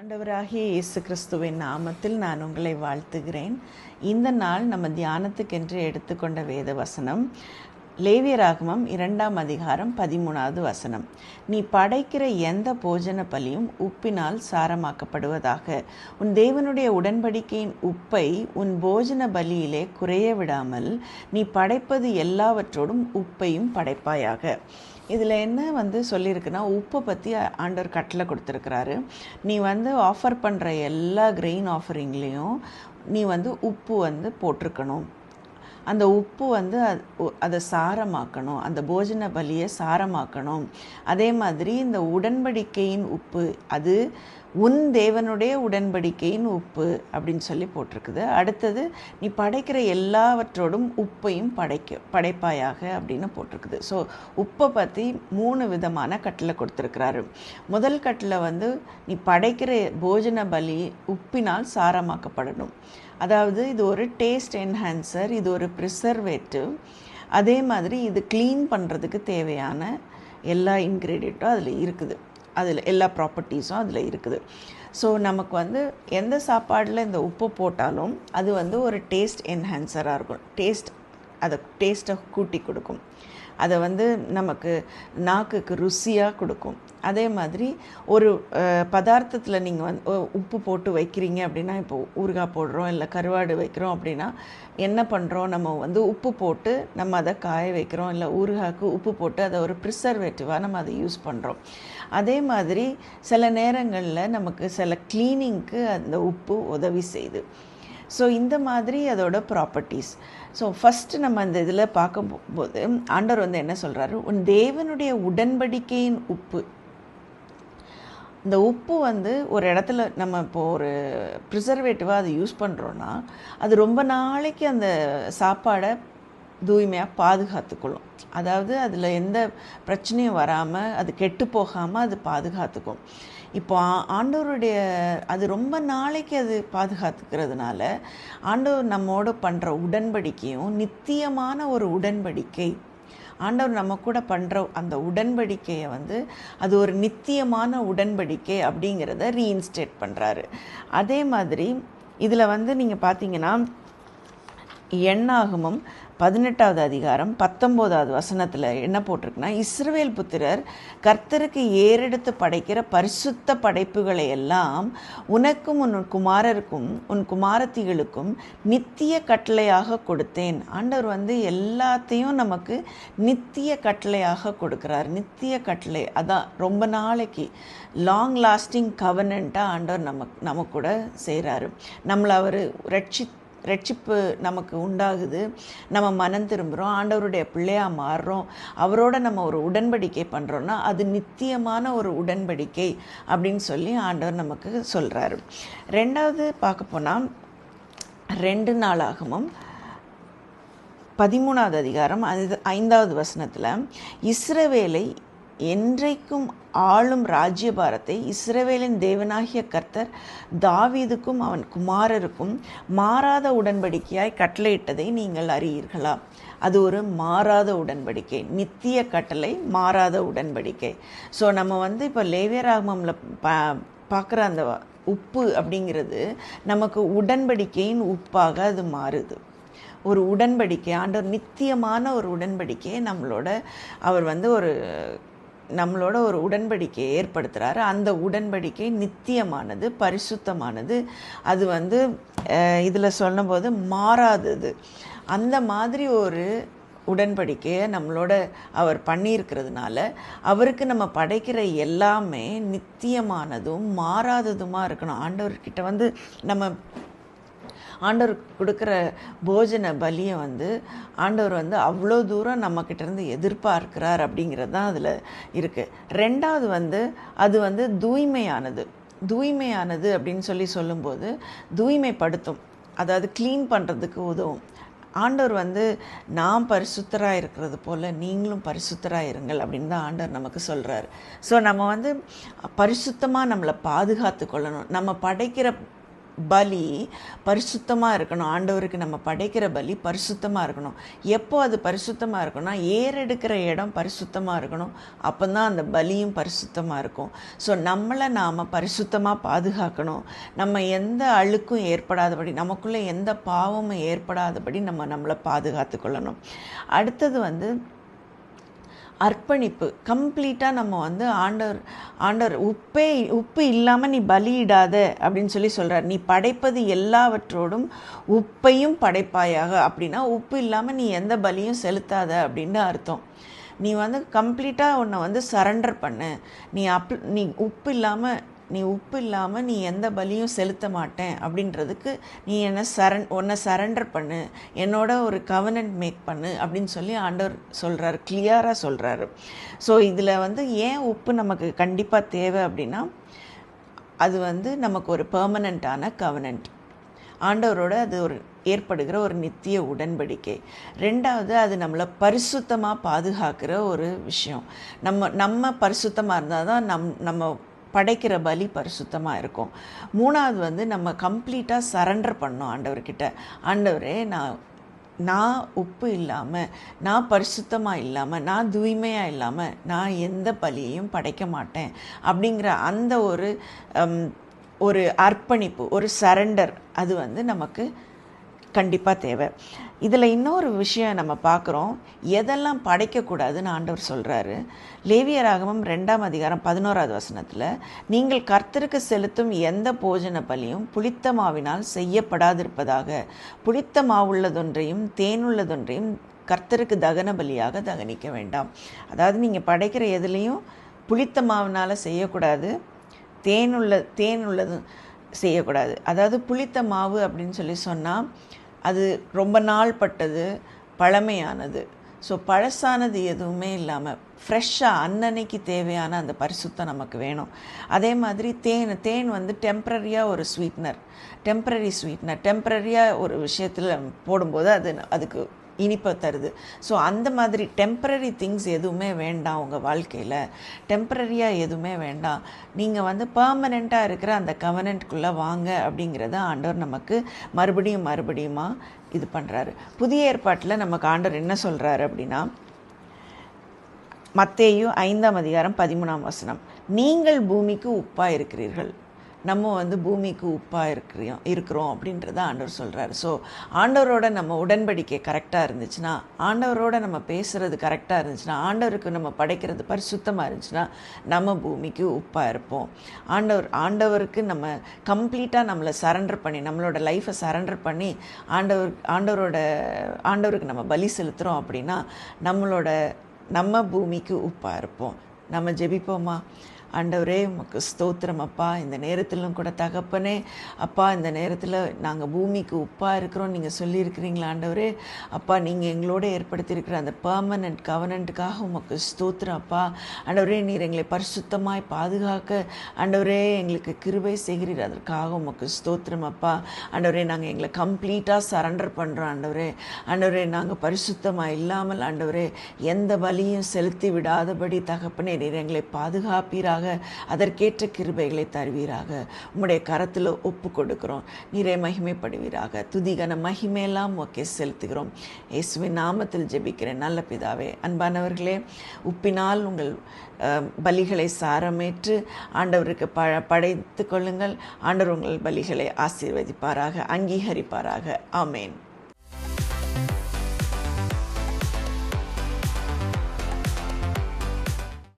ஆண்டவராகிய இயேசு கிறிஸ்துவின் நாமத்தில் நான் உங்களை வாழ்த்துகிறேன். இந்த நாள் நம்ம தியானத்துக்கென்று எடுத்துக்கொண்ட வேத வசனம் லேவியராகமம் 2ஆம் அதிகாரம் 13வது வசனம். நீ படைக்கிற எந்த போஜன பலியும் உப்பினால் சாரமாக்கப்படுவதாக. உன் தேவனுடைய உடன்படிக்கையின் உப்பை உன் போஜன பலியிலே குறைய விடாமல் நீ படைப்பது எல்லாவற்றோடும் உப்பையும் படைப்பாயாக. இதில் என்ன சொல்லியிருக்குன்னா, உப்பை பற்றி ஆண்டவர் கட்டளை கொடுத்துருக்கிறாரு. நீ ஆஃபர் பண்ணுற எல்லா கிரெயின் ஆஃபரிங்லேயும் நீ உப்பு போட்டிருக்கணும். அந்த உப்பு அதை சாரமாக்கணும், அந்த போஜன பலியை சாரமாக்கணும். அதே மாதிரி இந்த உடன்படிக்கையின் உப்பு, அது உன் தேவனுடைய உடன்படிக்கையின் உப்பு அப்படின்னு சொல்லி போட்டிருக்குது. அடுத்தது, நீ படைக்கிற எல்லாவற்றோடும் உப்பையும் படைப்பாயாக அப்படின்னு போட்டிருக்குது. ஸோ உப்பை பற்றி 3 விதமான கட்டளை கொடுத்துருக்கிறாரு. முதல் கட்டளை நீ படைக்கிற போஜன பலி உப்பினால் சாரமாக்கப்படணும். அதாவது இது ஒரு டேஸ்ட் என்ஹான்சர், இது ஒரு ப்ரிசர்வேட்டிவ். அதே மாதிரி இது க்ளீன் பண்ணுறதுக்கு தேவையான எல்லா இன்க்ரீடியண்ட்டும் அதில் இருக்குது, அதில் எல்லா ப்ராப்பர்ட்டிஸும் அதில் இருக்குது. ஸோ நமக்கு எந்த சாப்பாடில் இந்த உப்பு போட்டாலும் அது ஒரு டேஸ்ட் என்ஹான்சராக இருக்கும். அதை டேஸ்ட்டை கூட்டி கொடுக்கும். அதை நமக்கு நாக்குக்கு ருசியாக கொடுக்கும். அதே மாதிரி ஒரு பதார்த்தத்தில் நீங்கள் உப்பு போட்டு வைக்கிறீங்க அப்படின்னா, இப்போ ஊறுகாய் போடுறோம் இல்லை கருவாடு வைக்கிறோம் அப்படின்னா என்ன பண்ணுறோம், நம்ம உப்பு போட்டு நம்ம அதை காய வைக்கிறோம், இல்லை ஊறுகாய்க்கு உப்பு போட்டு அதை ஒரு ப்ரிசர்வேட்டிவாக நம்ம அதை யூஸ் பண்ணுறோம். அதே மாதிரி சில நேரங்களில் நமக்கு சில க்ளீனிங்க்கு அந்த உப்பு உதவி செய்யுது. ஸோ இந்த மாதிரி அதோட ப்ராப்பர்ட்டிஸ். ஸோ ஃபஸ்ட்டு நம்ம அந்த இதில் பார்க்கும்போது ஆண்டவர் என்ன சொல்கிறாரு, உன் தேவனுடைய உடன்படிக்கையின் உப்பு. இந்த உப்பு ஒரு இடத்துல நம்ம இப்போது ஒரு ப்ரிசர்வேட்டிவாக அதை யூஸ் பண்ணுறோன்னா அது ரொம்ப நாளைக்கு அந்த சாப்பாடை தூய்மையாக பாதுகாத்துக்கொள்ளும். அதாவது அதில் எந்த பிரச்சனையும் வராமல், அது கெட்டு போகாமல் அது பாதுகாத்துக்கும். இப்போ ஆண்டவருடைய அது ரொம்ப நாளைக்கு அது பாதுகாத்துக்கிறதுனால ஆண்டவர் நம்மோடு பண்ணுற உடன்படிக்கையும் நித்தியமான ஒரு உடன்படிக்கை. ஆண்டவர் நம்ம கூட பண்ணுற அந்த உடன்படிக்கையை அது ஒரு நித்தியமான உடன்படிக்கை அப்படிங்கிறத ரீஇன்ஸ்டேட் பண்ணுறாரு. அதே மாதிரி இதில் நீங்கள் பார்த்தீங்கன்னா, எண்ணாகமம் 18வது அதிகாரம் 19வது வசனத்தில் என்ன போட்டிருக்குன்னா, இஸ்ரவேல் புத்திரர் கர்த்தருக்கு ஏறெடுத்து படைக்கிற பரிசுத்த படைப்புகளை எல்லாம் உனக்கும் உன் குமாரருக்கும் உன் குமாரத்திகளுக்கும் நித்திய கட்டளையாக கொடுத்தேன். ஆண்டவர் எல்லாத்தையும் நமக்கு நித்திய கட்டளையாக கொடுக்குறார். நித்திய கட்டளை அதான் ரொம்ப நாளைக்கு லாங் லாஸ்டிங் கவனண்ட்டாக ஆண்டவர் நம்ம கூட செய்கிறாரு. நம்மளை அவர் ரட்சிப்பு நமக்கு உண்டாகுது, நம்ம மனம் திரும்புகிறோம், ஆண்டவருடைய பிள்ளையாக மாறுறோம், அவரோட நம்ம ஒரு உடன்படிக்கை பண்ணுறோன்னா அது நித்தியமான ஒரு உடன்படிக்கை அப்படின்னு சொல்லி ஆண்டவர் நமக்கு சொல்கிறாரு. ரெண்டாவது பார்க்க போனால் 2 நாளாகமம் 13வது அதிகாரம் 5வது வசனத்தில், இஸ்ரவேலை என்றைக்கும் ஆளும் ராஜ்யபாரத்தை இஸ்ரவேலின் தேவனாகிய கர்த்தர் தாவீதுக்கும் அவன் குமாரருக்கும் மாறாத உடன்படிக்கையாய் கட்டளையிட்டதை நீங்கள் அறியீர்களா? அது ஒரு மாறாத உடன்படிக்கை, நித்திய கட்டளை, மாறாத உடன்படிக்கை. ஸோ நம்ம இப்போ லேவியராகமம்ல பார்க்குற அந்த உப்பு அப்படிங்கிறது நமக்கு உடன்படிக்கையின் உப்பாக அது மாறுது. ஒரு உடன்படிக்கை, ஆண்டவர் நித்தியமான ஒரு உடன்படிக்கையை அவர் நம்மளோட ஒரு உடன்படிக்கையை ஏற்படுத்துகிறாரு. அந்த உடன்படிக்கை நித்தியமானது, பரிசுத்தமானது. அது இதில் சொல்லும்போது மாறாதது. அந்த மாதிரி ஒரு உடன்படிக்கையை நம்மளோட அவர் பண்ணியிருக்கிறதுனால அவருக்கு நம்ம படைக்கிற எல்லாமே நித்தியமானதும் மாறாததுமாக இருக்கணும். ஆண்டவர்கிட்ட நம்ம ஆண்டவர் கொடுக்குற போஜன பலியை ஆண்டவர் அவ்வளோ தூரம் நம்மக்கிட்டேருந்து எதிர்பார்க்கிறார் அப்படிங்கிறது தான் அதில் இருக்குது. ரெண்டாவது அது தூய்மையானது அப்படின்னு சொல்லும்போது தூய்மைப்படுத்தும், அதாவது க்ளீன் பண்ணுறதுக்கு உதவும். ஆண்டவர் நான் பரிசுத்தராக இருக்கிறது போல் நீங்களும் பரிசுத்தராக இருங்கள் அப்படின்னு தான் ஆண்டவர் நமக்கு சொல்கிறாரு. ஸோ நம்ம பரிசுத்தமாக நம்மளை பாதுகாத்து கொள்ளணும். நம்ம படைக்கிற பலி பரிசுத்தமாக இருக்கணும். ஆண்டவருக்கு நம்ம படைக்கிற பலி பரிசுத்தமாக இருக்கணும். எப்போ அது பரிசுத்தமாக இருக்கணும்னா, ஏறெடுக்கிற இடம் பரிசுத்தமாக இருக்கணும். அப்போ தான் அந்த பலியும் பரிசுத்தமாக இருக்கும். ஸோ நம்மளை நாம் பரிசுத்தமாக பாதுகாக்கணும். நம்ம எந்த அழுக்கும் ஏற்படாதபடி, நமக்குள்ளே எந்த பாவமும் ஏற்படாதபடி நம்மளை பாதுகாத்து கொள்ளணும். அடுத்தது அர்ப்பணிப்பு. கம்ப்ளீட்டாக நம்ம ஆண்டவர் உப்பு இல்லாமல் நீ பலியிடாத அப்படின்னு சொல்கிறார். நீ படைப்பது எல்லாவற்றோடும் உப்பையும் படைப்பாயாக. அப்படின்னா உப்பு இல்லாமல் நீ எந்த பலியும் செலுத்தாத அப்படின்னு அர்த்தம். நீ கம்ப்ளீட்டாக உன்னை சரண்டர் பண்ணு. நீ உப்பு இல்லாமல் நீ எந்த பலியும் செலுத்த மாட்டேன் அப்படின்றதுக்கு நீ உன்னை சரண்டர் பண்ணு, என்னோட ஒரு கவனன்ட் மேக் பண்ணு அப்படின்னு சொல்லி ஆண்டவர் சொல்கிறாரு, கிளியராக சொல்கிறாரு. ஸோ இதில் ஏன் உப்பு நமக்கு கண்டிப்பாக தேவை அப்படின்னா, அது நமக்கு ஒரு பெர்மனண்ட்டான கவனன்ட். ஆண்டவரோட அது ஏற்படுகிற ஒரு நித்திய உடன்படிக்கை. ரெண்டாவது, அது நம்மளை பரிசுத்தமாக பாதுகாக்கிற ஒரு விஷயம். நம்ம பரிசுத்தமாக இருந்தால் தான் நம்ம படைக்கிற பலி பரிசுத்தமாக இருக்கும். மூணாவது, நம்ம கம்ப்ளீட்டாக சரண்டர் பண்ணோம் ஆண்டவர்கிட்ட. ஆண்டவரே, நான் உப்பு இல்லாமல், நான் பரிசுத்தமாக இல்லாமல், நான் தூய்மையாக இல்லாமல் நான் எந்த பலியையும் படைக்க மாட்டேன் அப்படிங்கிற அந்த ஒரு அர்ப்பணிப்பு, ஒரு சரண்டர், அது நமக்கு கண்டிப்பாக தேவை. இதில் இன்னொரு விஷயம் நம்ம பார்க்குறோம், எதெல்லாம் படைக்கக்கூடாதுன்னு ஆண்டவர் சொல்கிறாரு. லேவியராகமம் 2ஆம் அதிகாரம் 11வது வசனத்தில், நீங்கள் கர்த்தருக்கு செலுத்தும் எந்த போஜன பலியும் புளித்த மாவினால் செய்யப்படாதிருப்பதாக. புளித்த மாவுள்ளதொன்றையும் தேனுள்ளதொன்றையும் கர்த்தருக்கு தகன பலியாக தகனிக்க வேண்டாம். அதாவது நீங்கள் படைக்கிற எதுலேயும் புளித்த மாவினால் செய்யக்கூடாது, தேனுள்ளதும் செய்யக்கூடாது. அதாவது புளித்த மாவு அப்படின்னு சொன்னால் அது ரொம்ப நாள் பட்டது, பழமையானது. ஸோ பழசானது எதுவுமே இல்லாமல் ஃப்ரெஷ்ஷாக அன்னன்னைக்கு தேவையான அந்த பரிசுத்தம் நமக்கு வேணும். அதே மாதிரி தேன் டெம்ப்ரரியாக ஒரு ஸ்வீட்னர், டெம்ப்ரரியாக ஒரு விஷயத்தில் போடும்போது அதுக்கு இனிப்பை தருது. ஸோ அந்த மாதிரி டெம்ப்ரரி திங்ஸ் எதுவுமே வேண்டாம் உங்கள் வாழ்க்கையில். டெம்ப்ரரியாக எதுவுமே வேண்டாம். நீங்கள் பெர்மனெண்ட்டாக இருக்கிற அந்த கவனன்ட்குள்ளே வாங்க அப்படிங்கிறத ஆண்டவர் நமக்கு மறுபடியுமா இது பண்ணுறாரு. புதிய ஏற்பாட்டில் நமக்கு ஆண்டவர் என்ன சொல்கிறாரு அப்படின்னா, மத்தேயு 5ஆம் அதிகாரம் 13ஆம் வசனம், நீங்கள் பூமிக்கு உப்பாக இருக்கிறீர்கள். நம்ம பூமிக்கு உப்பாக இருக்கிறோம் அப்படின்றத ஆண்டவர் சொல்கிறார். ஸோ ஆண்டவரோட நம்ம உடன்படிக்கை கரெக்டாக இருந்துச்சுன்னா, ஆண்டவரோட நம்ம பேசுகிறது கரெக்டாக இருந்துச்சுன்னா, ஆண்டவருக்கு நம்ம படைக்கிறது பரிசுத்தமாக இருந்துச்சுன்னா, நம்ம பூமிக்கு உப்பாக இருப்போம். ஆண்டவருக்கு நம்ம கம்ப்ளீட்டாக நம்மளை சரண்டர் பண்ணி, நம்மளோட லைஃப்பை சரண்டர் பண்ணி ஆண்டவருக்கு நம்ம பலி செலுத்துகிறோம் அப்படின்னா நம்ம பூமிக்கு உப்பாக இருப்போம். நம்ம ஜெபிப்போமா? ஆண்டவரே, உமக்கு ஸ்தோத்திரம் அப்பா. இந்த நேரத்திலும் கூட தகப்பனே, அப்பா, இந்த நேரத்தில் நாங்கள் பூமிக்கு உப்பாக இருக்கிறோம் நீங்கள் சொல்லியிருக்கிறீங்களா ஆண்டவரே. அப்பா, நீங்கள் எங்களோட ஏற்படுத்தியிருக்கிற அந்த பெர்மனன்ட் கவனன்ட்டுக்காக உமக்கு ஸ்தோத்திரம் அப்பா. ஆண்டவரே, நீர் எங்களை பரிசுத்தமாய் பாதுகாக்க ஆண்டவரே எங்களுக்கு கிருபை செய்கிறீர், அதற்காக உமக்கு ஸ்தோத்திரம் அப்பா. ஆண்டவரே, நாங்கள் எங்களை கம்ப்ளீட்டாக சரண்டர் பண்ணுறோம் ஆண்டவரே, நாங்கள் பரிசுத்தமாக இல்லாமல் ஆண்டவரே எந்த பலியும் செலுத்தி விடாதபடி தகப்பனே நீர் எங்களை பாதுகாப்பீராக, அதற்கேற்ற கிருபைகளை தருவீராக. உம்முடைய கரத்தில் ஒப்பு கொடுக்கிறோம். நீரே மகிமைப்படுவீராக. துதிகன மகிமையெல்லாம் ஓகே செலுத்துகிறோம். இயேசுவின் நாமத்தில் ஜெபிக்கிறேன் நல்ல பிதாவே. அன்பானவர்களே, உப்பினால் உங்கள் பலிகளை சாரமேற்று ஆண்டவருக்கு படைத்து கொள்ளுங்கள். ஆண்டவர் உங்கள் பலிகளை ஆசீர்வதிப்பாராக, அங்கீகரிப்பாராக. ஆமேன்.